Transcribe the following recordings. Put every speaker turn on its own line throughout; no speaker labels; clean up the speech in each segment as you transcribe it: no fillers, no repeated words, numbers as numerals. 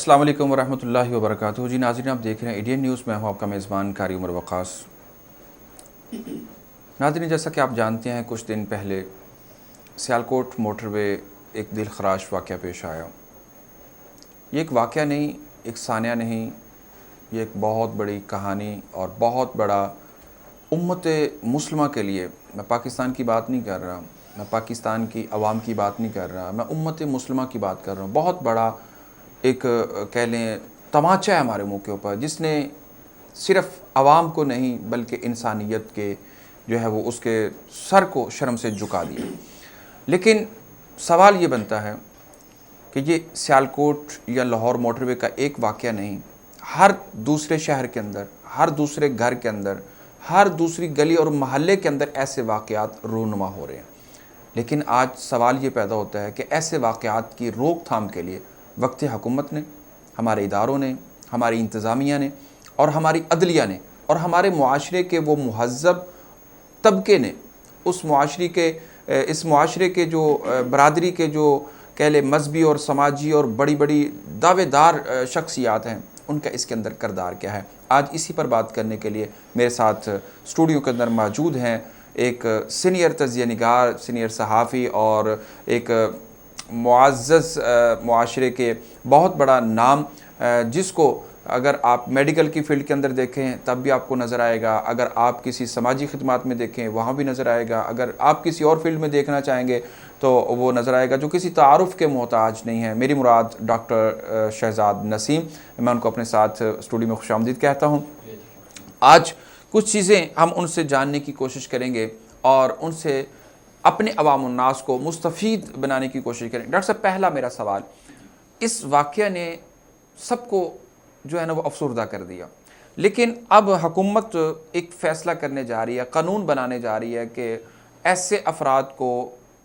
السلام علیکم ورحمۃ اللہ وبرکاتہ۔ جی ناظرین، آپ دیکھ رہے ہیں ایڈین نیوز، میں ہوں آپ کا میزبان قاری عمر وقاص۔ ناظرین، جیسا کہ آپ جانتے ہیں، کچھ دن پہلے سیالکوٹ موٹر وے ایک دل خراش واقعہ پیش آیا۔ یہ ایک واقعہ نہیں، ایک ثانیہ نہیں، یہ ایک بہت بڑی کہانی اور بہت بڑا امت مسلمہ کے لیے، میں پاکستان کی بات نہیں کر رہا، میں پاکستان کی عوام کی بات نہیں کر رہا، میں امت مسلمہ کی بات کر رہا ہوں۔ بہت بڑا ایک کہہ لیں تماچا ہے ہمارے منہ کے اوپر، جس نے صرف عوام کو نہیں بلکہ انسانیت کے جو ہے وہ اس کے سر کو شرم سے جھکا دیا۔ لیکن سوال یہ بنتا ہے کہ یہ سیالکوٹ یا لاہور موٹر وے کا ایک واقعہ نہیں، ہر دوسرے شہر کے اندر، ہر دوسرے گھر کے اندر، ہر دوسری گلی اور محلے کے اندر ایسے واقعات رونما ہو رہے ہیں۔ لیکن آج سوال یہ پیدا ہوتا ہے کہ ایسے واقعات کی روک تھام کے لیے وقت حکومت نے، ہمارے اداروں نے، ہماری انتظامیہ نے اور ہماری عدلیہ نے اور ہمارے معاشرے کے وہ مہذب طبقے نے، اس معاشرے کے جو برادری کے جو کہہ لیں مذہبی اور سماجی اور بڑی بڑی دعوے دار شخصیات ہیں، ان کا اس کے اندر کردار کیا ہے۔ آج اسی پر بات کرنے کے لیے میرے ساتھ اسٹوڈیو کے اندر موجود ہیں ایک سینئر تجزیہ نگار، سینئر صحافی اور ایک معزز معاشرے کے بہت بڑا نام، جس کو اگر آپ میڈیکل کی فیلڈ کے اندر دیکھیں تب بھی آپ کو نظر آئے گا، اگر آپ کسی سماجی خدمات میں دیکھیں وہاں بھی نظر آئے گا، اگر آپ کسی اور فیلڈ میں دیکھنا چاہیں گے تو وہ نظر آئے گا، جو کسی تعارف کے محتاج نہیں ہے۔ میری مراد ڈاکٹر شہزاد نسیم، میں ان کو اپنے ساتھ اسٹوڈیو میں خوش آمدید کہتا ہوں۔ آج کچھ چیزیں ہم ان سے جاننے کی کوشش کریں گے اور ان سے اپنے عوام الناس کو مستفید بنانے کی کوشش کریں۔ ڈاکٹر صاحب، پہلا میرا سوال، اس واقعہ نے سب کو جو ہے نا وہ افسردہ کر دیا، لیکن اب حکومت ایک فیصلہ کرنے جا رہی ہے، قانون بنانے جا رہی ہے کہ ایسے افراد کو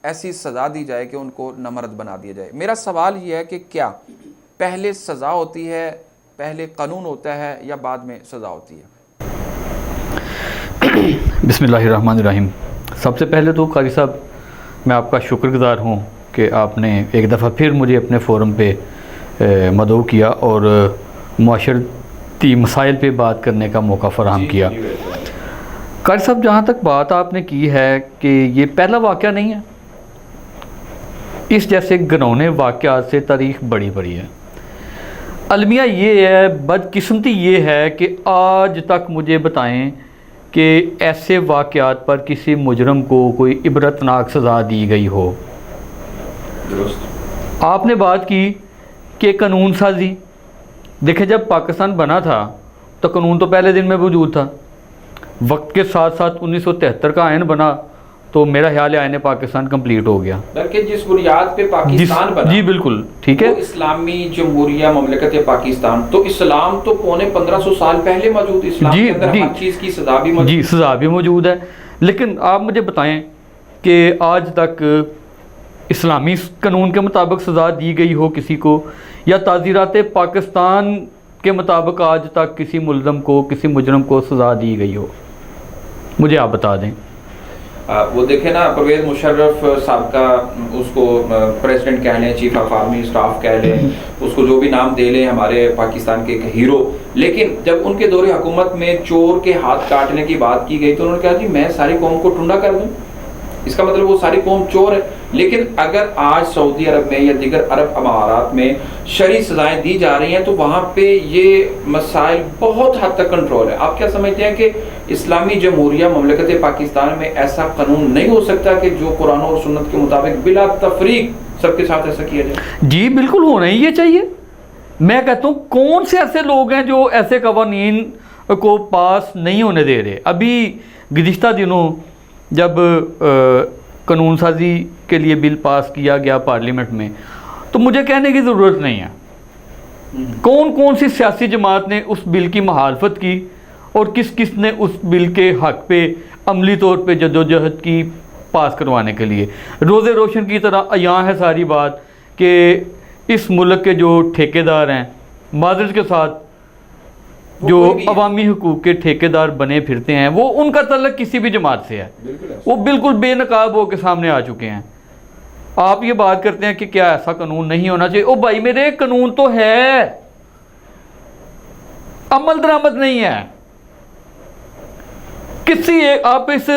ایسی سزا دی جائے کہ ان کو نامرد بنا دیا جائے۔ میرا سوال یہ ہے کہ کیا پہلے سزا ہوتی ہے، پہلے قانون ہوتا ہے یا بعد میں سزا ہوتی ہے؟
بسم اللہ الرحمن الرحیم۔ سب سے پہلے تو قاری صاحب میں آپ کا شکر گزار ہوں کہ آپ نے ایک دفعہ پھر مجھے اپنے فورم پہ مدعو کیا اور معاشرتی مسائل پہ بات کرنے کا موقع فراہم کیا۔ قاری صاحب، جہاں تک بات آپ نے کی ہے کہ یہ پہلا واقعہ نہیں ہے، اس جیسے گھنونے واقعات سے تاریخ بڑی بڑی ہے۔ المیہ یہ ہے، بدقسمتی یہ ہے کہ آج تک مجھے بتائیں کہ ایسے واقعات پر کسی مجرم کو کوئی عبرتناک سزا دی گئی ہو۔ درست۔ آپ نے بات کی کہ قانون سازی، دیکھیں جب پاکستان بنا تھا تو قانون تو پہلے دن میں موجود تھا، وقت کے ساتھ ساتھ 1973 کا آئین بنا تو میرا خیال ہے آئین پاکستان کمپلیٹ ہو گیا،
بلکہ جس بنیاد پہ پاکستان بنا،
جی بالکل ٹھیک ہے،
وہ اسلامی جمہوریہ مملکت پاکستان، تو اسلام تو پونے 1500 سال پہلے موجود، اسلام کے اندر ہر چیز کی سزا بھی موجود،
جی سزا بھی موجود ہے۔ لیکن آپ مجھے بتائیں کہ آج تک اسلامی قانون کے مطابق سزا دی گئی ہو کسی کو، یا تعزیرات پاکستان کے مطابق آج تک کسی ملزم کو، کسی مجرم کو سزا دی گئی ہو؟ مجھے آپ بتا دیں۔
وہ دیکھیں نا، پرویز مشرف صاحب کا، اس کو پریزیڈنٹ کہہ لیں، چیف آف آرمی اسٹاف کہہ لیں، اس کو جو بھی نام دے لیں، ہمارے پاکستان کے ایک ہیرو، لیکن جب ان کے دور حکومت میں چور کے ہاتھ کاٹنے کی بات کی گئی تو انہوں نے کہا جی میں ساری قوم کو ٹھنڈا کر دوں، اس کا مطلب وہ ساری قوم چور ہے۔ لیکن اگر آج سعودی عرب میں یا دیگر عرب امارات میں شرعی سزائیں دی جا رہی ہیں تو وہاں پہ یہ مسائل بہت حد تک کنٹرول ہے۔ آپ کیا سمجھتے ہیں کہ اسلامی جمہوریہ مملکت پاکستان میں ایسا قانون نہیں ہو سکتا کہ جو قرآن اور سنت کے مطابق بلا تفریق سب کے ساتھ ایسا کیا جائے؟
جی بالکل ہونا ہی یہ چاہیے۔ میں کہتا ہوں کون سے ایسے لوگ ہیں جو ایسے قوانین کو پاس نہیں ہونے دے رہے؟ ابھی گزشتہ دنوں جب قانون سازی کے لیے بل پاس کیا گیا پارلیمنٹ میں، تو مجھے کہنے کی ضرورت نہیں ہے کون کون سی سیاسی جماعت نے اس بل کی مخالفت کی اور کس کس نے اس بل کے حق پہ عملی طور پہ جدوجہد کی پاس کروانے کے لیے۔ روز روشن کی طرح عیاں ہے ساری بات کہ اس ملک کے جو ٹھیکیدار ہیں، معذرت کے ساتھ جو عوامی حقوق کے ٹھیکیدار بنے پھرتے ہیں، وہ ان کا تعلق کسی بھی جماعت سے ہے، وہ بالکل بے نقاب ہو کے سامنے آ چکے ہیں۔ آپ یہ بات کرتے ہیں کہ کیا ایسا قانون نہیں ہونا چاہیے؟ او بھائی میرے، قانون تو ہے، عمل درآمد نہیں ہے. کسی آپ اس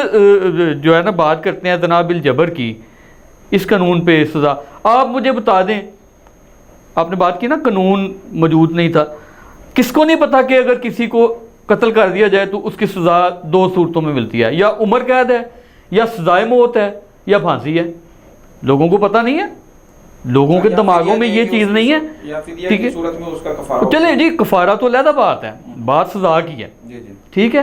جو ہے نا بات کرتے ہیں جناب الجبر کی, اس قانون پہ سزا, آپ مجھے بتا دیں, آپ نے بات کی نا قانون موجود نہیں تھا, کس کو نہیں پتا کہ اگر کسی کو قتل کر دیا جائے تو اس کی سزا 2 صورتوں میں ملتی ہے, یا عمر قید ہے, یا سزائے موت ہے, یا پھانسی ہے. لوگوں کو پتہ نہیں ہے, لوگوں کے دماغوں میں یہ چیز نہیں ہے. ٹھیک ہے, چلے جی کفارہ تو علیحدہ بات ہے, بات سزا کی ہے. ٹھیک ہے,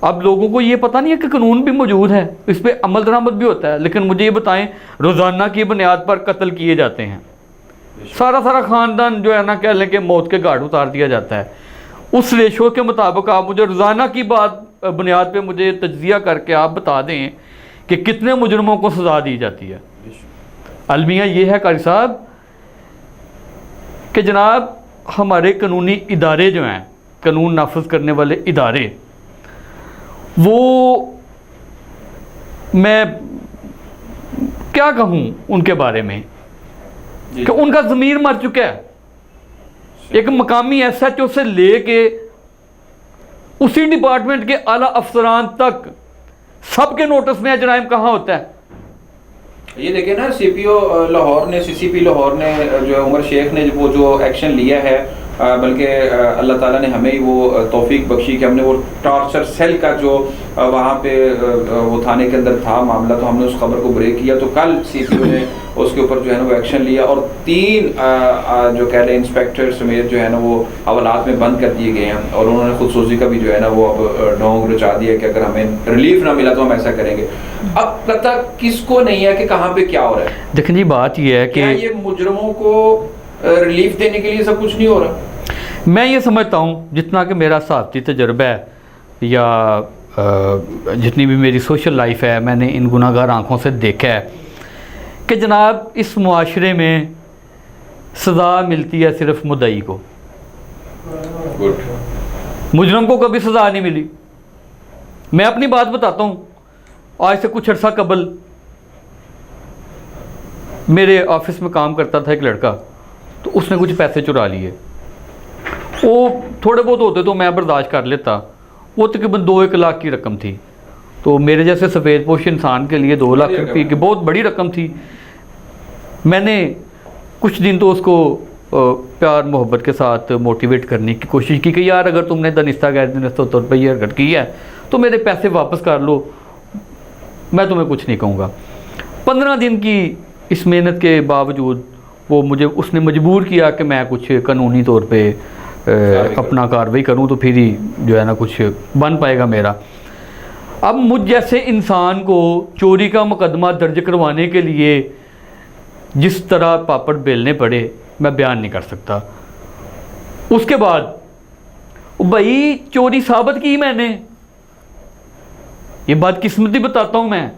اب لوگوں کو یہ پتہ نہیں ہے کہ قانون بھی موجود ہے, اس پہ عمل درآمد بھی ہوتا ہے. لیکن مجھے یہ بتائیں, روزانہ کی بنیاد پر قتل کیے جاتے ہیں, سارا خاندان جو ہے نا کہہ لیں کہ موت کے گھاٹ اتار دیا جاتا ہے. اس ریشو کے مطابق آپ مجھے روزانہ کی بنیاد پہ مجھے تجزیہ کر کے آپ بتا دیں کہ کتنے مجرموں کو سزا دی جاتی ہے. المیہ یہ ہے قاری صاحب کہ جناب ہمارے قانونی ادارے جو ہیں, قانون نافذ کرنے والے ادارے, وہ میں کیا کہوں ان کے بارے میں کہ ان کا ضمیر مر چکا ہے. ایک مقامی ایس ایچ او سے لے کے اسی ڈپارٹمنٹ کے اعلیٰ افسران تک سب کے نوٹس میں جرائم کہاں ہوتا ہے.
یہ دیکھیں نا, سی پی او لاہور نے, سی سی پی لاہور نے جو عمر شیخ نے وہ جو ایکشن لیا ہے, بلکہ اللہ تعالیٰ نے ہمیں ہی وہ توفیق بخشی کہ ہم نے وہ ٹارچر سیل کا جو وہاں پہ وہ تھانے کے اندر تھا معاملہ, تو ہم نے اس خبر کو بریک کیا. تو کل سی پی او نے اس کے اوپر جو ہے نا وہ ایکشن لیا, اور 3 جو کہہ لیں انسپیکٹر سمیت جو ہے نا وہ حوالات میں بند کر دیے گئے ہیں, اور انہوں نے خودسوزی کا بھی جو ہے نا وہ اب ڈھونگ رچا دیا کہ اگر ہمیں ریلیف نہ ملا تو ہم ایسا کریں گے. اب پتہ کس کو نہیں ہے کہ کہاں پہ کیا ہو رہا ہے.
دیکھیں جی بات یہ ہے کہ
یہ مجرموں کو ریلیف دینے کے لیے سب کچھ نہیں ہو رہا.
میں یہ سمجھتا ہوں جتنا کہ میرا صحافتی تجربہ ہے یا جتنی بھی میری سوشل لائف ہے, میں نے ان گناہ گار آنکھوں سے دیکھا ہے کہ جناب اس معاشرے میں سزا ملتی ہے صرف مدعی کو, مجرم کو کبھی سزا نہیں ملی. میں اپنی بات بتاتا ہوں, آج سے کچھ عرصہ قبل میرے آفس میں کام کرتا تھا ایک لڑکا, تو اس نے کچھ پیسے چرا لیے. وہ تھوڑے بہت ہوتے تو میں برداشت کر لیتا, وہ تقریباً 2-1 لاکھ کی رقم تھی. تو میرے جیسے سفید پوش انسان کے لیے 2 لاکھ روپے کی بہت بڑی رقم تھی. میں نے کچھ دن تو اس کو پیار محبت کے ساتھ موٹیویٹ کرنے کی کوشش کی کہ یار اگر تم نے دانستہ غیر دانستہ طور پر یہ حرکت کی ہے تو میرے پیسے واپس کر لو, میں تمہیں کچھ نہیں کہوں گا. 15 دن کی اس محنت کے باوجود وہ مجھے اس نے مجبور کیا کہ میں کچھ قانونی طور پہ اپنا کارروائی کروں تو پھر ہی جو ہے نا کچھ بن پائے گا میرا. اب مجھ جیسے انسان کو چوری کا مقدمہ درج کروانے کے لیے جس طرح پاپڑ بیلنے پڑے میں بیان نہیں کر سکتا. اس کے بعد بھائی چوری ثابت کی میں نے, یہ بدقسمتی بتاتا ہوں میں.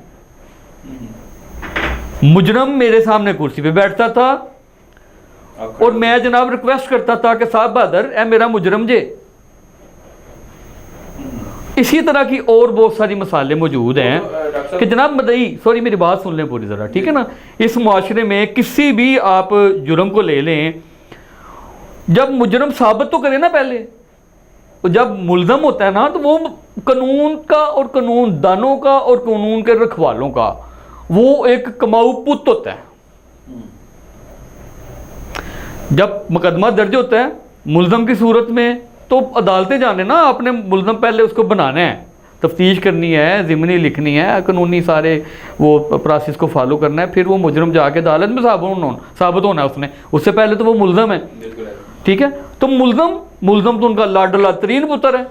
مجرم میرے سامنے کرسی پہ بیٹھتا تھا اور میں جناب ریکویسٹ کرتا تھا کہ صاحب بہادر اے میرا مجرم جے. اسی طرح کی اور بہت ساری مثالیں موجود ہیں کہ جناب مدعی, سوری میری بات سن لیں پوری ذرا, ٹھیک ہے نا. اس معاشرے میں کسی بھی آپ جرم کو لے لیں, جب مجرم ثابت تو کرے نا پہلے, جب ملزم ہوتا ہے نا تو وہ قانون کا اور قانون دانوں کا اور قانون کے رکھوالوں کا وہ ایک کماؤ پت ہوتا ہے. جب مقدمہ درج ہوتا ہے ملزم کی صورت میں تو عدالتیں جانے نا, آپ نے ملزم پہلے اس کو بنانا ہے, تفتیش کرنی ہے, ضمنی لکھنی ہے, قانونی سارے وہ پروسیس کو فالو کرنا ہے, پھر وہ مجرم جا کے عدالت میں ثابت ہونا ہے اس نے, اس سے پہلے تو وہ ملزم ہے. ٹھیک ہے, تو ملزم تو ان کا لاڈلا ترین پتر ہے,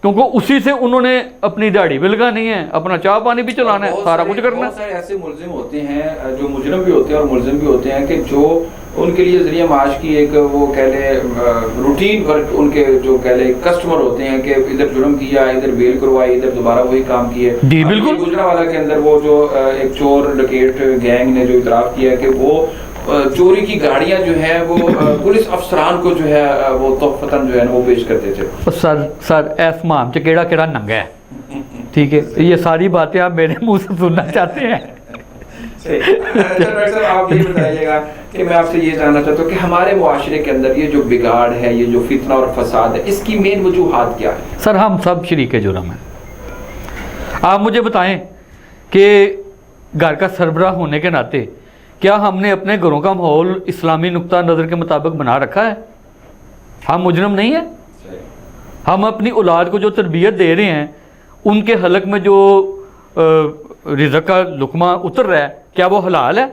کیونکہ اسی سے انہوں نے اپنی داڑھی بھی لگانی ہے, اپنا چاہ پانی بھی چلانا ہے, سارا کچھ کرنا ہے.
بہت سارے ایسے ملزم ہوتے ہیں جو مجرم بھی ہوتے ہیں اور ملزم بھی ہوتے ہیں کہ جو ان کے لیے ذریعہ معاش کی ایک وہ کہہ لیں روٹین ورک, ان کے جو کہہ لیں کسٹمر ہوتے ہیں کہ ادھر جرم کیا, ادھر بیل کروائی, ادھر دوبارہ وہی کام کیے.
جی بالکل.
گجرانوالہ کے اندر وہ جو ایک چور ڈکیٹ گینگ نے جو اعتراف کیا کہ وہ چوری کی گاڑیاں جو ہیں وہ پولیس افسران کو جو ہے وہ تحفتاً جو ہے وہ پیش کرتے تھے.
سر ایس مام چ کیڑا ننگا ہے, ٹھیک ہے, یہ ساری باتیں آپ میرے منہ سے سننا چاہتے ہیں.
ڈاکٹر صاحب آپ یہ بتائیے گا کہ میں آپ سے یہ جاننا چاہتا ہوں کہ ہمارے معاشرے کے اندر یہ جو بگاڑ ہے، یہ جو فتنہ اور فساد ہے، اس کی مین وجوہات کیا ہے؟
سر ہم سب شریک جرم ہیں. آپ مجھے بتائیں کہ گھر کا سربراہ ہونے کے ناطے کیا ہم نے اپنے گھروں کا ماحول اسلامی نقطہ نظر کے مطابق بنا رکھا ہے؟ ہم مجرم نہیں ہیں. ہم اپنی اولاد کو جو تربیت دے رہے ہیں، ان کے حلق میں جو رزق کا لقمہ اتر رہا ہے، کیا وہ حلال ہے؟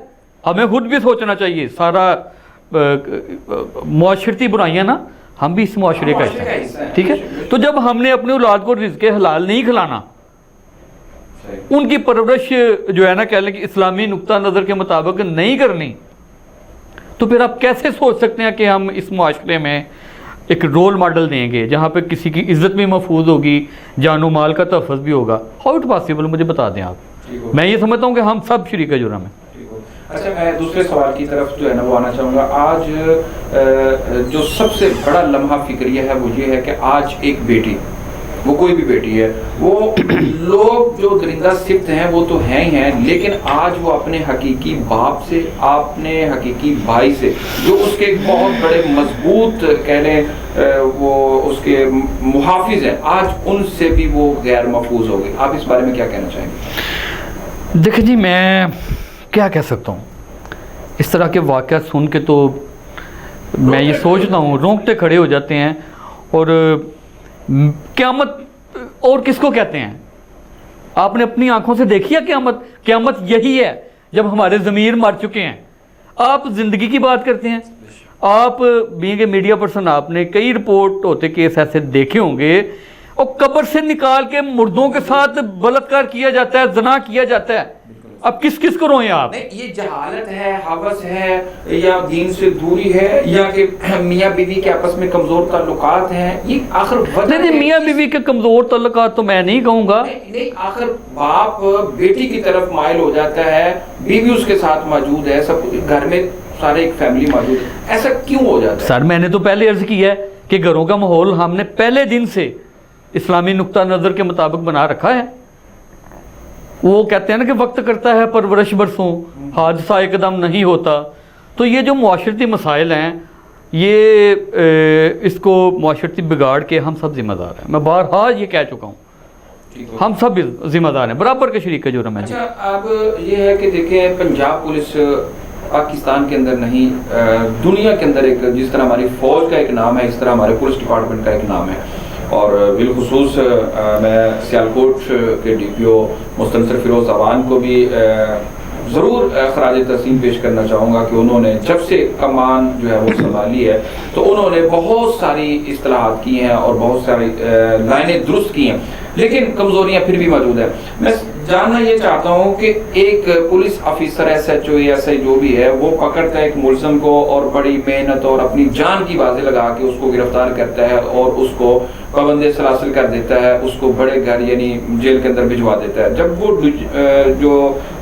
ہمیں خود بھی سوچنا چاہیے. سارا معاشرتی برائیاں نا، ہم بھی اس معاشرے کا حصہ ہیں. ٹھیک ہے، تو جب ہم نے اپنے اولاد کو رزق حلال نہیں کھلانا، ان کی پرورش جو ہے نا کہہ لیں کہ اسلامی نقطہ نظر کے مطابق نہیں کرنی، تو پھر آپ کیسے سوچ سکتے ہیں کہ ہم اس معاشرے میں ایک رول ماڈل دیں گے جہاں پہ کسی کی عزت بھی محفوظ ہوگی، جان و مال کا تحفظ بھی ہوگا؟ How it possible? مجھے بتا دیں آپ. میں یہ سمجھتا ہوں کہ ہم سب شریک جرم ہیں.
اچھا، میں دوسرے سوال کی طرف جو ہے نا وہ آنا چاہوں گا. آج جو سب سے بڑا لمحہ فکریہ ہے وہ یہ ہے کہ آج ایک بیٹی، وہ کوئی بھی بیٹی ہے، وہ لوگ جو درندہ صفت ہیں وہ تو ہیں ہی ہیں، لیکن آج وہ اپنے حقیقی باپ سے، اپنے حقیقی بھائی سے، جو اس کے بہت بڑے مضبوط کہہ لیں وہ اس کے محافظ ہیں، آج ان سے بھی وہ غیر محفوظ ہو گئے. آپ اس بارے میں کیا کہنا چاہیں گے؟
دیکھیں جی، میں کیا کہہ سکتا ہوں. اس طرح کے واقعات سن کے تو میں یہ سوچتا ہوں، رونگٹے کھڑے ہو جاتے ہیں. اور قیامت اور کس کو کہتے ہیں؟ آپ نے اپنی آنکھوں سے دیکھی ہے قیامت؟ قیامت یہی ہے جب ہمارے ضمیر مر چکے ہیں. آپ زندگی کی بات کرتے ہیں. آپ بینگ اے میڈیا پرسن، آپ نے کئی رپورٹ ہوتے کیس ایسے دیکھے ہوں گے، اور قبر سے نکال کے مردوں کے ساتھ بلاత్కాر کیا جاتا ہے، زنا کیا جاتا ہے. اب کس کس کو روئیں آپ؟
یہ جہالت ہے، ہوس ہے، یا دین سے دوری ہے، یا کہ میاں بیوی کے آپس میں کمزور تعلقات ہیں؟ یہ آخر وجہ
نہیں، میاں بیوی کے کمزور تعلقات تو میں نہیں کہوں گا.
نہیں، آخر باپ بیٹی کی طرف مائل ہو جاتا ہے، بیوی اس کے ساتھ موجود ہے، سب گھر میں سارے ایک فیملی موجود ہے. ایسا کیوں ہو جاتا ہے؟
سر میں نے تو پہلے عرض کیا ہے کہ گھروں کا ماحول ہم نے پہلے دن سے اسلامی نقطہ نظر کے مطابق بنا رکھا ہے. وہ کہتے ہیں نا کہ وقت کرتا ہے پرورش برسوں، حادثہ ایک دم نہیں ہوتا. تو یہ جو معاشرتی مسائل ہیں، یہ اس کو معاشرتی بگاڑ کے ہم سب ذمہ دار ہیں. میں بارہا یہ کہہ چکا ہوں، ہم سب ذمہ دار ہیں، برابر کے شریک جرم ہے.
اچھا، اب یہ ہے کہ دیکھیں پنجاب پولیس پاکستان کے اندر نہیں، دنیا کے اندر ایک جس طرح ہماری فوج کا ایک نام ہے، اس طرح ہمارے پولیس ڈپارٹمنٹ کا ایک نام ہے. اور بالخصوص میں سیالکوٹ کے ڈی پی او مستنصر فیروز اعوان کو بھی ضرور خراج تحسین پیش کرنا چاہوں گا کہ انہوں نے جب سے کمان جو ہے وہ سنبھالی ہے تو انہوں نے بہت ساری اصلاحات کی ہیں اور بہت ساری لائنیں درست کی ہیں، لیکن کمزوریاں پھر بھی موجود ہیں. میں جاننا یہ چاہتا ہوں کہ ایک police officer S H O یا ایس آئی جو بھی ہے، وہ پکڑتا ہے ایک ملزم کو اور بڑی محنت اور اپنی جان کی بازی لگا کے اس کو گرفتار کرتا ہے اور اس کو پابند سلاسل کر دیتا ہے، اس کو بڑے گھر یعنی جیل کے اندر بھجوا دیتا ہے. جب وہ جو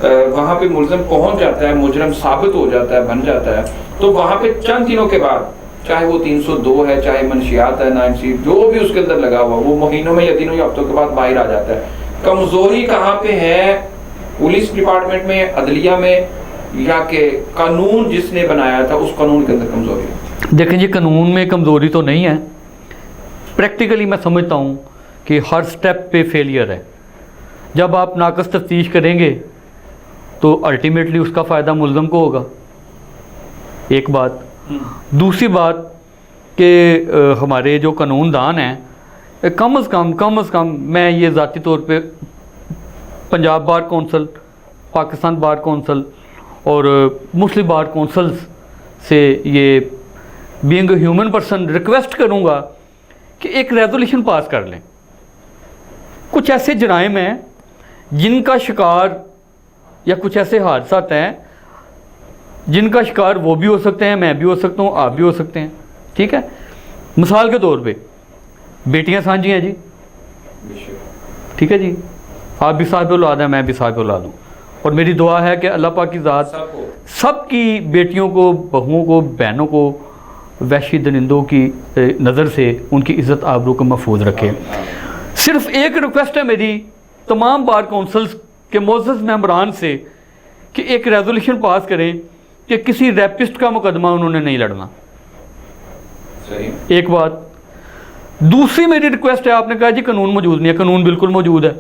وہاں پہ ملزم پہنچ جاتا ہے، مجرم ثابت ہو جاتا ہے، بن جاتا ہے، تو وہاں پہ چند دنوں کے بعد، چاہے وہ 302 ہے، چاہے منشیات ہے، 9C جو بھی اس کے اندر لگا ہوا، وہ مہینوں میں یا دنوں یا ہفتوں کے بعد باہر آ جاتا ہے. کمزوری کہاں پہ ہے؟ پولیس ڈپارٹمنٹ میں، عدلیہ میں، یا کہ قانون جس نے بنایا تھا اس قانون کے اندر کمزوری ہے؟
دیکھیں جی، قانون میں کمزوری تو نہیں ہے. پریکٹیکلی میں سمجھتا ہوں کہ ہر سٹیپ پہ فیلئر ہے. جب آپ ناقص تفتیش کریں گے تو الٹیمیٹلی اس کا فائدہ ملزم کو ہوگا. ایک بات. دوسری بات کہ ہمارے جو قانون دان ہیں، کم از کم میں یہ ذاتی طور پہ Punjab bar council, Pakistan bar council اور مسلم بار کونسلز سے یہ being a human person request کروں گا کہ ایک ریزولیشن پاس کر لیں. کچھ ایسے جرائم ہیں جن کا شکار، یا کچھ ایسے حادثات ہیں جن کا شکار وہ بھی ہو سکتے ہیں، میں بھی ہو سکتا ہوں، آپ بھی ہو سکتے ہیں. ٹھیک ہے، مثال کے طور پہ بیٹیاں سانجھی ہیں جی، ٹھیک ہے جی، آپ بھی صاحب اولاد ہیں، میں بھی صاحب اولاد ہوں، اور میری دعا ہے کہ اللہ پاک کی ذات سب کی بیٹیوں کو، بہوؤں کو، بہنوں کو وحشی درندوں کی نظر سے ان کی عزت آبرو کو محفوظ رکھے. صرف ایک ریکویسٹ ہے میری تمام بار کونسلز کے معزز ممبران سے کہ ایک ریزولوشن پاس کریں کہ کسی ریپسٹ کا مقدمہ انہوں نے نہیں لڑنا. ایک بات. دوسری میری ریکویسٹ ہے, آپ نے کہا جی قانون موجود نہیں ہے, قانون بالکل موجود ہے.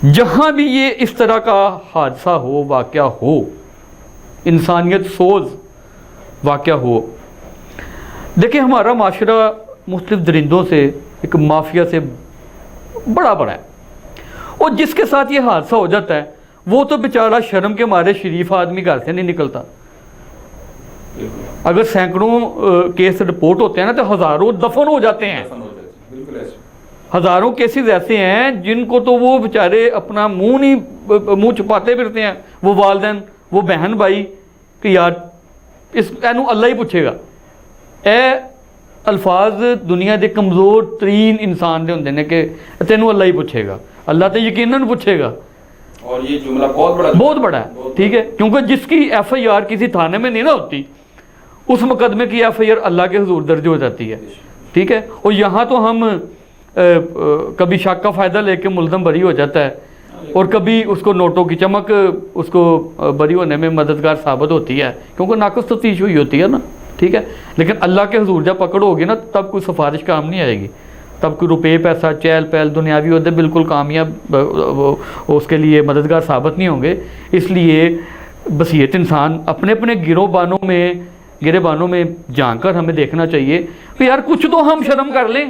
جہاں بھی یہ اس طرح کا حادثہ ہو, واقعہ ہو, انسانیت سوز واقعہ ہو, دیکھیں ہمارا معاشرہ مختلف درندوں سے, ایک مافیا سے بڑا ہے, اور جس کے ساتھ یہ حادثہ ہو جاتا ہے وہ تو بیچارہ شرم کے مارے شریف آدمی گھر سے نہیں نکلتا. اگر سینکڑوں کیس رپورٹ ہوتے ہیں نا تو ہزاروں دفن ہو جاتے ہیں. ہزاروں کیسز ایسے ہیں جن کو تو وہ بیچارے اپنا منہ چھپاتے پھرتے ہیں, وہ والدین, وہ بہن بھائی, کہ یار اینو اللہ ہی پوچھے گا. اے الفاظ دنیا دے کمزور ترین انسان دے ہوندے نے کہ تینوں اللہ ہی پوچھے گا. اللہ تو یقیناً پوچھے گا,
اور یہ جملہ بہت
بڑا ہے, ٹھیک ہے, کیونکہ جس کی ایف آئی آر کسی تھانے میں نہیں نہ ہوتی, اس مقدمے کی ایف آئی آر اللہ کے حضور درج ہو جاتی ہے, ٹھیک ہے. اور یہاں تو ہم کبھی شک کا فائدہ لے کے ملزم بری ہو جاتا ہے, اور کبھی اس کو نوٹوں کی چمک اس کو بری ہونے میں مددگار ثابت ہوتی ہے, کیونکہ ناقص تفتیش ہوئی ہوتی ہے نا, ٹھیک ہے. لیکن اللہ کے حضور جب پکڑ ہوگی نا تب کوئی سفارش کام نہیں آئے گی, تب کوئی روپے پیسہ چہل پہل دنیاوی عہدے بالکل کامیاب اس کے لیے مددگار ثابت نہیں ہوں گے. اس لیے بصیرت انسان اپنے اپنے گرے بانوں میں جان کر ہمیں دیکھنا چاہیے کہ یار کچھ تو ہم شرم کر لیں,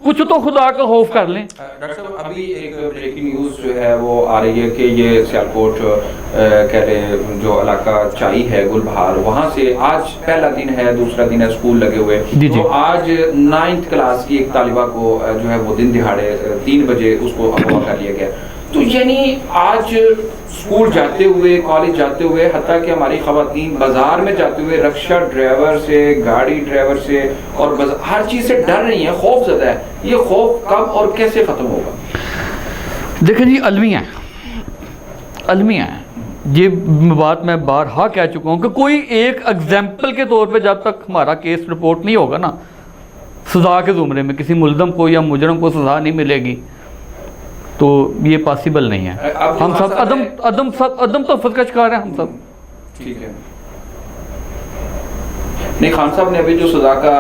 کچھ تو خدا کا خوف کر لیں.
ڈاکٹر صاحب ابھی ایک بریکنگ نیوز جو ہے وہ آ رہی ہے کہ یہ سیالکوٹ کہہ رہے جو علاقہ چائی ہے گل بہار, وہاں سے آج پہلا دن ہے, دوسرا دن ہے اسکول لگے ہوئے, تو آج 9th کلاس کی ایک طالبہ کو جو ہے وہ دن دہاڑے 3 بجے اس کو اغوا کر لیا گیا. تو یعنی آج اسکول جاتے ہوئے, کالج جاتے ہوئے, حتیٰ کہ ہماری خواتین بازار میں جاتے ہوئے رکشہ ڈرائیور سے, گاڑی ڈرائیور سے اور ہر چیز سے ڈر رہی ہیں, خوف زدہ ہے. یہ خوف کب اور کیسے ختم ہوگا؟
دیکھیں جی المیہ ہیں یہ بات میں بارہا کہہ چکا ہوں کہ کوئی ایک ایگزامپل کے طور پہ جب تک ہمارا کیس رپورٹ نہیں ہوگا نا, سزا کے زمرے میں کسی ملزم کو یا مجرم کو سزا نہیں ملے گی, تو یہ پاسبل نہیں ہے. ہم سب عدم تحفظ کا شکار ہیں, ہم سب.
ٹھیک ہے. نہیں, خان صاحب نے ابھی جو سزا کا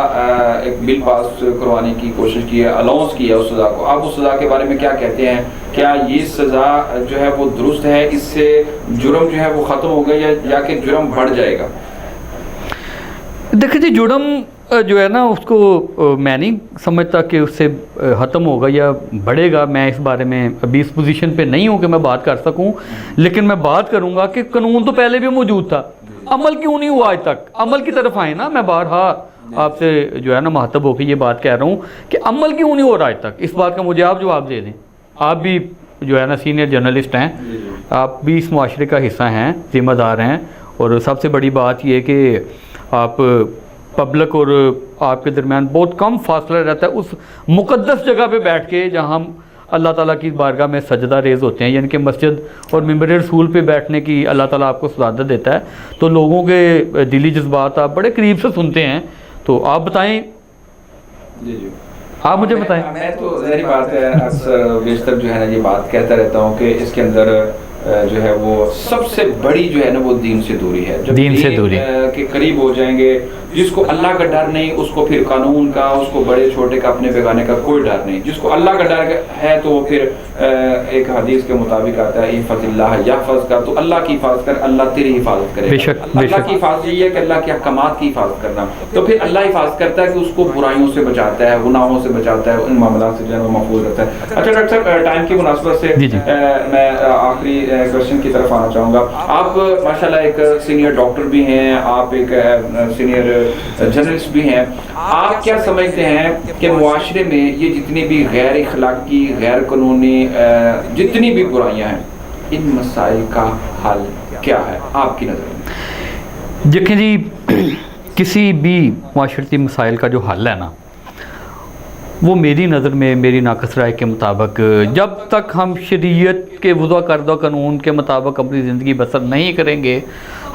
ایک بل پاس کروانے کی کوشش کی ہے, الاؤنس کی ہے اس سزا کو, آپ اس سزا کے بارے میں کیا کہتے ہیں؟ کیا یہ سزا جو ہے وہ درست ہے؟ اس سے جرم جو ہے وہ ختم ہوگا یا کہ جرم بڑھ جائے گا؟
دیکھیں جی, جرم جو ہے نا اس کو میں نہیں سمجھتا کہ اس سے ختم ہوگا یا بڑھے گا. میں اس بارے میں ابھی اس پوزیشن پہ نہیں ہوں کہ میں بات کر سکوں, لیکن میں بات کروں گا کہ قانون تو پہلے بھی موجود تھا, عمل کیوں نہیں ہوا آج تک؟ عمل کی طرف آئے نا. میں بارہا آپ سے جو ہے نا مخاطب ہو کے یہ بات کہہ رہا ہوں کہ عمل کیوں نہیں ہو رہا آج تک. اس بات کا مجھے آپ جواب دے دیں. آپ بھی جو ہے نا سینئر جرنلسٹ ہیں, آپ بھی اس معاشرے کا حصہ ہیں, ذمہ دار ہیں, اور سب سے بڑی بات یہ کہ آپ پبلک اور آپ کے درمیان بہت کم فاصلہ رہتا ہے اس مقدس جگہ پہ بیٹھ کے جہاں ہم اللہ تعالیٰ کی بارگاہ میں سجدہ ریز ہوتے ہیں, یعنی کہ مسجد اور ممبر رسول پہ بیٹھنے کی اللہ تعالیٰ آپ کو سعادت دیتا ہے. تو لوگوں کے دلی جذبات آپ بڑے قریب سے سنتے ہیں, تو آپ بتائیں.
جی
آپ مجھے بتائیں.
میں تو ظاہری بات ہے اکثر بیشتر جو ہے نا یہ بات کہتا رہتا ہوں کہ اس کے اندر جو ہے وہ سب سے بڑی جو ہے نا وہ دین سے دوری ہے. جب دین سے دوری کے قریب ہو جائیں گے, جس کو اللہ کا ڈر نہیں اس کو پھر قانون کا, اس کو بڑے چھوٹے کا, اپنے بیگانے کا کوئی ڈر نہیں. جس کو اللہ کا ڈر ہے تو وہ پھر ایک حدیث کے مطابق آتا ہے احفظ اللہ یحفظ کا, تو اللہ کی حفاظت کر, اللہ تیری حفاظت کرے. اللہ کی حفاظت یہ ہے کہ اللہ کے احکامات کی حفاظت کرنا, تو پھر اللہ حفاظت کرتا ہے کہ اس کو برائیوں سے بچاتا ہے, گناہوں سے بچاتا ہے, ان معاملات سے جو ہے وہ محفوظ رہتا ہے. اچھا ڈاکٹر صاحب, ٹائم کی مناسبت سے میں آخری کوشچن کی طرف آنا چاہوں گا. آپ ماشاءاللہ ایک سینئر ڈاکٹر بھی ہیں, آپ ایک سینئر جرنلسٹ بھی ہیں. آپ کیا سمجھتے ہیں کہ معاشرے میں یہ جتنی بھی غیر اخلاقی, غیر قانونی جتنی بھی برائیاں ہیں, ان مسائل کا حل کیا ہے آپ کی نظر میں؟
دیکھیں جی, کسی بھی معاشرتی مسائل کا جو حل ہے نا وہ میری نظر میں, میری ناقص رائے کے مطابق, جب تک ہم شریعت کے وضع کردہ قانون کے مطابق اپنی زندگی بسر نہیں کریں گے,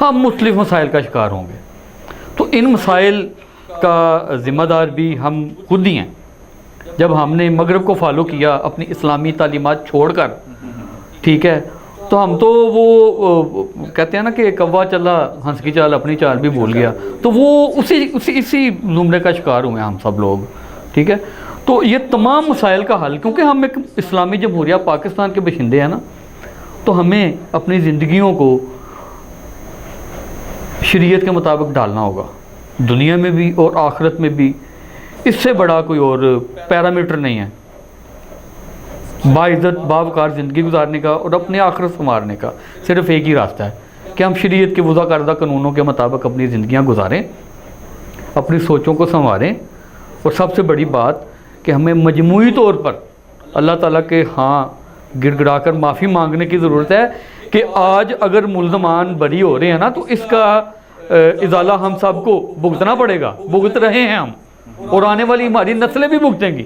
ہم مختلف مسائل کا شکار ہوں گے. تو ان مسائل کا ذمہ دار بھی ہم خود ہی ہیں. جب ہم نے مغرب کو فالو کیا اپنی اسلامی تعلیمات چھوڑ کر, ٹھیک ہے, تو ہم تو وہ کہتے ہیں نا کہ کوا چلا ہنس کی چال اپنی چال بھی بھول گیا، تو وہ اسی زمرے کا شکار ہوئے ہیں ہم سب لوگ، ٹھیک ہے. تو یہ تمام مسائل کا حل، کیونکہ ہم ایک اسلامی جمہوریہ پاکستان کے باشندے ہیں نا، تو ہمیں اپنی زندگیوں کو شریعت کے مطابق ڈالنا ہوگا، دنیا میں بھی اور آخرت میں بھی. اس سے بڑا کوئی اور پیرامیٹر نہیں ہے باعزت باوقار زندگی گزارنے کا اور اپنے آخرت سنوارنے کا. صرف ایک ہی راستہ ہے کہ ہم شریعت کے وضع کردہ قانونوں کے مطابق اپنی زندگیاں گزاریں، اپنی سوچوں کو سنواریں، اور سب سے بڑی بات کہ ہمیں مجموعی طور پر اللہ تعالیٰ کے ہاں گڑ گڑا کر معافی مانگنے کی ضرورت ہے کہ آج اگر ملزمان بری ہو رہے ہیں نا تو اس کا ازالہ ہم سب کو بھگتنا پڑے گا، بھگت رہے ہیں ہم، اور آنے والی ہماری نسلیں بھی بھگتیں گی،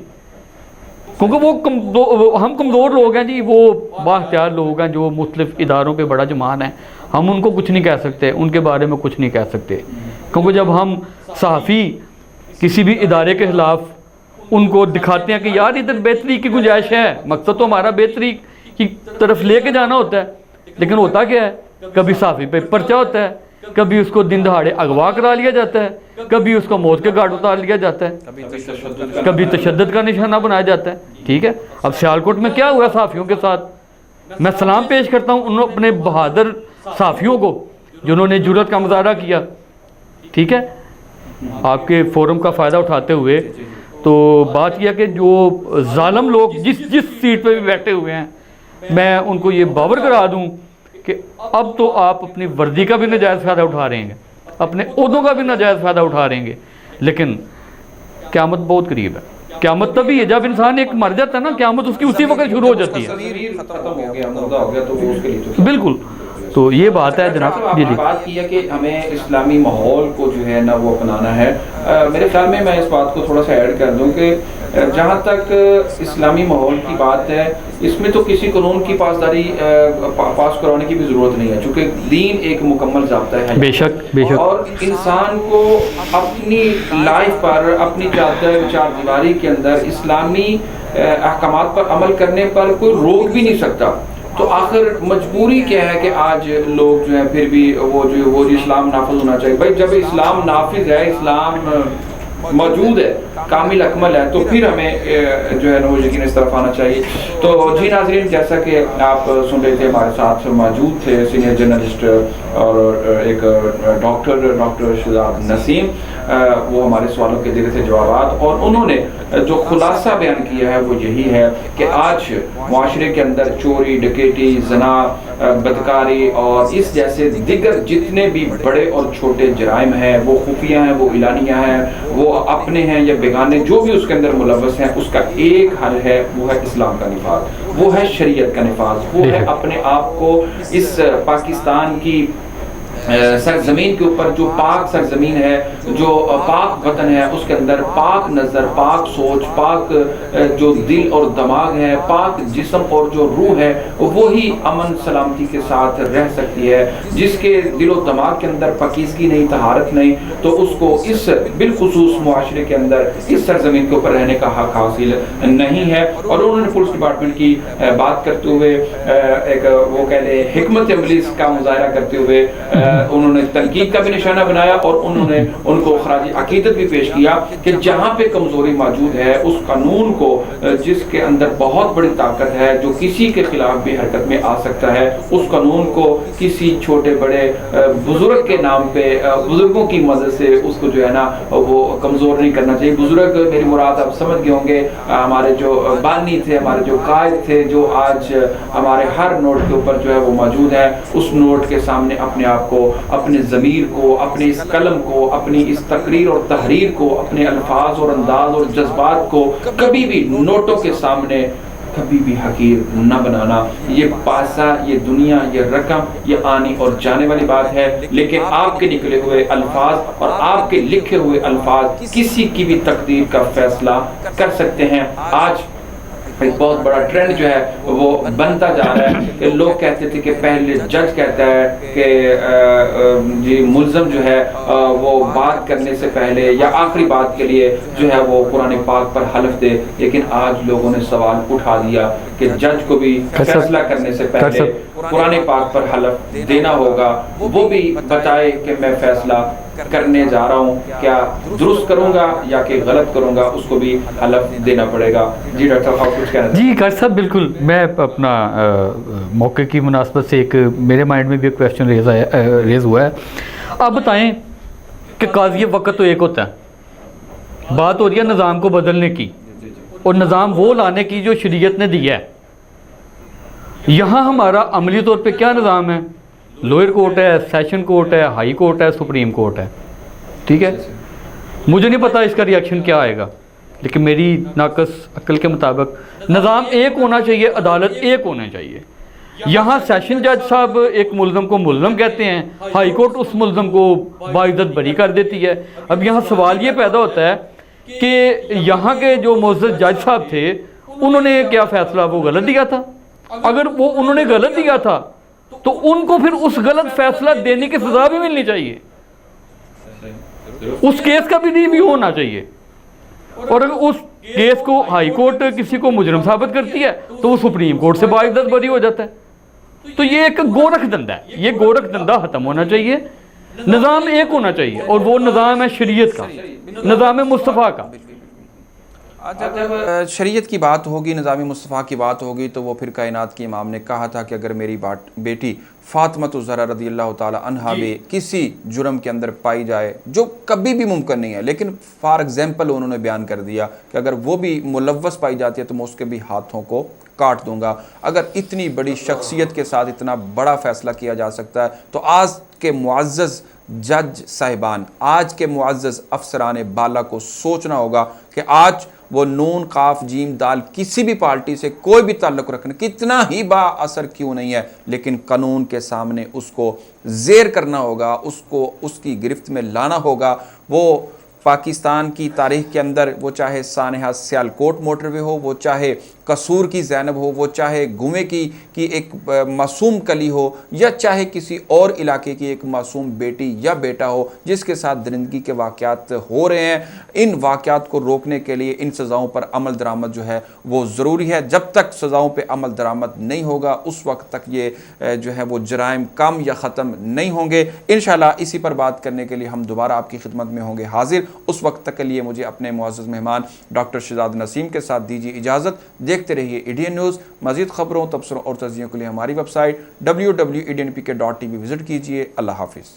کیونکہ ہم کمزور لوگ ہیں جی، وہ بااختیار لوگ ہیں جو مختلف اداروں پہ بڑا جمان ہے، ہم ان کو کچھ نہیں کہہ سکتے، ان کے بارے میں کچھ نہیں کہہ سکتے، کیونکہ جب ہم صحافی کسی بھی ادارے کے خلاف ان کو دکھاتے ہیں کہ یار ادھر بہتری کی گنجائش ہے، مقصد تو ہمارا بہتری کی طرف لے کے جانا ہوتا ہے، لیکن ہوتا کیا ہے، کبھی صحافی پہ پرچہ ہوتا ہے، کبھی اس کو دن دہاڑے اغوا کرا لیا جاتا ہے، کبھی اس کو موت کے گھاٹ اتار لیا جاتا ہے، کبھی تشدد کا نشانہ بنایا جاتا ہے. ٹھیک ہے، اب سیالکوٹ میں کیا ہوا صحافیوں کے ساتھ، میں سلام پیش کرتا ہوں ان اپنے بہادر صحافیوں کو جنہوں نے جرأت کا مظاہرہ کیا. ٹھیک ہے، آپ کے فورم کا فائدہ اٹھاتے ہوئے. تو بات یہ ہے کہ جو ظالم لوگ جس سیٹ پہ بھی بیٹھے ہوئے ہیں، میں ان کو یہ باور کرا دوں کہ اب تو آپ اپنی وردی کا بھی ناجائز فائدہ اٹھا رہے ہیں، اپنے عہدوں کا بھی ناجائز فائدہ اٹھا رہے ہیں، لیکن قیامت بہت قریب ہے. قیامت تبھی ہے جب انسان ایک مر جاتا ہے نا، قیامت اس کی اسی وقت شروع ہو جاتی ہے. بالکل، تو یہ بات ہے جناب. جی جی،
بات کی ہے کہ ہمیں اسلامی ماحول کو جو ہے نا وہ اپنانا ہے. میرے خیال میں اس بات کو تھوڑا سا ایڈ کر دوں کہ جہاں تک اسلامی ماحول کی بات ہے، اس میں تو کسی قانون کی پاسداری پاس کرانے کی بھی ضرورت نہیں ہے، چونکہ دین ایک مکمل ضابطہ ہے.
بے شک بے شک.
اور انسان کو اپنی لائف پر، اپنی چار دیواری کے اندر اسلامی احکامات پر عمل کرنے پر کوئی روک بھی نہیں سکتا. تو آخر مجبوری کیا ہے کہ آج لوگ جو ہیں پھر بھی وہ اسلام نافذ ہونا چاہیے. بھائی جب اسلام نافذ ہے، اسلام موجود ہے، کامل اکمل ہے، تو پھر ہمیں جو ہے وہ یقین اس طرف آنا چاہیے. تو جی ناظرین، جیسا کہ آپ سن رہے تھے، ہمارے ساتھ موجود تھے سینئر جرنلسٹ اور ایک ڈاکٹر شہزاد نسیم. وہ ہمارے سوالوں کے دے رہے تھے جوابات، اور انہوں نے جو خلاصہ بیان کیا ہے وہ یہی ہے کہ آج معاشرے کے اندر چوری، ڈکیٹی، زنا، بدکاری اور اس جیسے دیگر جتنے بھی بڑے اور چھوٹے جرائم ہیں، وہ خفیہ ہیں، وہ اعلانیہ ہیں، وہ اپنے ہیں یا بیگانے، جو بھی اس کے اندر ملوث ہیں، اس کا ایک حل ہے، وہ ہے اسلام کا نفاذ، وہ ہے شریعت کا نفاذ، وہ ہے اپنے آپ کو اس پاکستان کی سرزمین کے اوپر، جو پاک سرزمین ہے، جو پاک وطن ہے، اس کے اندر پاک نظر، پاک سوچ، پاک جو دل اور دماغ ہے، پاک جسم اور جو روح ہے، وہی امن سلامتی کے ساتھ رہ سکتی ہے. جس کے دل و دماغ کے اندر پاکیزگی نہیں، طہارت نہیں، تو اس کو اس بالخصوص معاشرے کے اندر اس سرزمین کے اوپر رہنے کا حق حاصل نہیں ہے. اور انہوں نے پولیس ڈپارٹمنٹ کی بات کرتے ہوئے ایک وہ کہہ لیں حکمت عملی کا مظاہرہ کرتے ہوئے انہوں نے تنقید کا بھی نشانہ بنایا، اور انہوں نے ان کو خراج عقیدت بھی پیش کیا کہ جہاں پہ کمزوری موجود ہے، اس قانون کو جس کے اندر بہت بڑی طاقت ہے، جو کسی کے خلاف بھی حرکت میں آ سکتا ہے، اس قانون کو کسی چھوٹے بڑے بزرگ کے نام پہ، بزرگوں کی مدد سے اس کو جو ہے نا وہ کمزور نہیں کرنا چاہیے. بزرگ میری مراد آپ سمجھ گئے ہوں گے، ہمارے جو بانی تھے، ہمارے جو قائد تھے، جو آج ہمارے ہر نوٹ کے اوپر جو ہے وہ موجود ہے. اس نوٹ کے سامنے اپنے آپ کو، اپنے ضمیر کو، اپنے اس قلم کو، اپنی اس تقریر اور تحریر کو، اپنے الفاظ اور انداز اور جذبات کو کبھی بھی نوٹوں کے سامنے کبھی بھی حقیر نہ بنانا. یہ پیسہ، یہ دنیا، یہ رقم، یہ آنی اور جانے والی بات ہے، لیکن آپ کے نکلے ہوئے الفاظ اور آپ کے لکھے ہوئے الفاظ کسی کی بھی تقدیر کا فیصلہ کر سکتے ہیں. آج ایک بہت بڑا ٹرینڈ جو ہے وہ بنتا جا رہا ہے کہ لوگ کہتے تھے کہ پہلے جج کہتا ہے کہ جی ملزم جو ہے وہ بات کرنے سے پہلے یا آخری بات کے لیے جو ہے وہ قرآن پاک پر حلف دے، لیکن آج لوگوں نے سوال اٹھا دیا کہ جج کو بھی فیصلہ کرنے سے پہلے قرآن پاک پر حلف دینا ہوگا، وہ بھی بتائے کہ میں فیصلہ کرنے جا رہا ہوں، کیا درست کروں گا یا کہ غلط کروں گا، اس کو بھی حلف دینا پڑے گا۔ جی ڈاکٹر صاحب کچھ کہنا؟
جی قاری صاحب بالکل، میں اپنا موقع کی مناسبت سے ایک میرے مائنڈ میں بھی ایک کویشچن ریز ہوا ہے۔ آپ بتائیں کہ قاضی وقت تو ایک ہوتا ہے، بات ہو رہی ہے نظام کو بدلنے کی اور نظام وہ لانے کی جو شریعت نے دیا ہے۔ یہاں ہمارا عملی طور پہ کیا نظام ہے؟ لوئر کورٹ ہے، سیشن کورٹ ہے، ہائی کورٹ ہے، سپریم کورٹ ہے، ٹھیک ہے۔ مجھے نہیں پتا اس کا ریاکشن کیا آئے گا، لیکن میری ناقص عقل کے مطابق نظام ایک ہونا چاہیے، عدالت ایک ہونا چاہیے۔ یہاں سیشن جج صاحب ایک ملزم کو ملزم کہتے ہیں، ہائی کورٹ اس ملزم کو باعزت بری کر دیتی ہے۔ اب یہاں سوال یہ پیدا ہوتا ہے کہ یہاں کے جو معزز جج صاحب تھے انہوں نے کیا فیصلہ وہ غلط دیا تھا؟ اگر وہ انہوں نے غلط دیا تھا تو ان کو پھر اس غلط فیصلہ دینے کی سزا بھی ملنی چاہیے، اس کیس کا بھی ریویو ہونا چاہیے، اور اگر اس کیس کو ہائی کورٹ کسی کو مجرم ثابت کرتی ہے تو وہ سپریم کورٹ سے باعزت بری ہو جاتا ہے۔ تو یہ ایک گورکھ دھندا ہے، یہ گورکھ دھندا ختم ہونا چاہیے، نظام ایک ہونا چاہیے، اور وہ نظام ہے شریعت کا، نظام مصطفیٰ کا۔
جب شریعت کی بات ہوگی، نظام مصطفیٰ کی بات ہوگی، تو وہ پھر کائنات کے امام نے کہا تھا کہ اگر میری بیٹی فاطمہ الزہرا رضی اللہ تعالی عنہا بھی کسی جرم کے اندر پائی جائے جو کبھی بھی ممکن نہیں ہے، لیکن فار ایگزامپل انہوں نے بیان کر دیا کہ اگر وہ بھی ملوث پائی جاتی ہے تو میں اس کے بھی ہاتھوں کو کاٹ دوں گا۔ اگر اتنی بڑی شخصیت کے ساتھ اتنا بڑا فیصلہ کیا جا سکتا ہے تو آج کے معزز جج صاحبان، آج کے معزز افسران بالا کو سوچنا ہوگا کہ آج وہ نون قاف جیم دال کسی بھی پارٹی سے کوئی بھی تعلق رکھنے کتنا ہی با اثر کیوں نہیں ہے، لیکن قانون کے سامنے اس کو زیر کرنا ہوگا، اس کو اس کی گرفت میں لانا ہوگا۔ وہ پاکستان کی تاریخ کے اندر وہ چاہے سانحہ سیالکوٹ موٹر وے ہو، وہ چاہے قصور کی زینب ہو، وہ چاہے گویں کی ایک معصوم کلی ہو، یا چاہے کسی اور علاقے کی ایک معصوم بیٹی یا بیٹا ہو جس کے ساتھ درندگی کے واقعات ہو رہے ہیں، ان واقعات کو روکنے کے لیے ان سزاؤں پر عمل درآمد جو ہے وہ ضروری ہے۔ جب تک سزاؤں پہ عمل درآمد نہیں ہوگا اس وقت تک یہ جو ہے وہ جرائم کم یا ختم نہیں ہوں گے۔ انشاءاللہ اسی پر بات کرنے کے لیے ہم دوبارہ آپ کی خدمت میں ہوں گے حاضر۔ اس وقت تک کے لیے مجھے اپنے معزز مہمان ڈاکٹر شہزاد نسیم کے ساتھ دیجیے اجازت۔ دیکھتے رہیے ایڈین نیوز۔ مزید خبروں، تبصروں اور تجزیوں کے لیے ہماری ویب سائٹ www.ednpk.tv وزٹ کیجیے۔ اللہ حافظ۔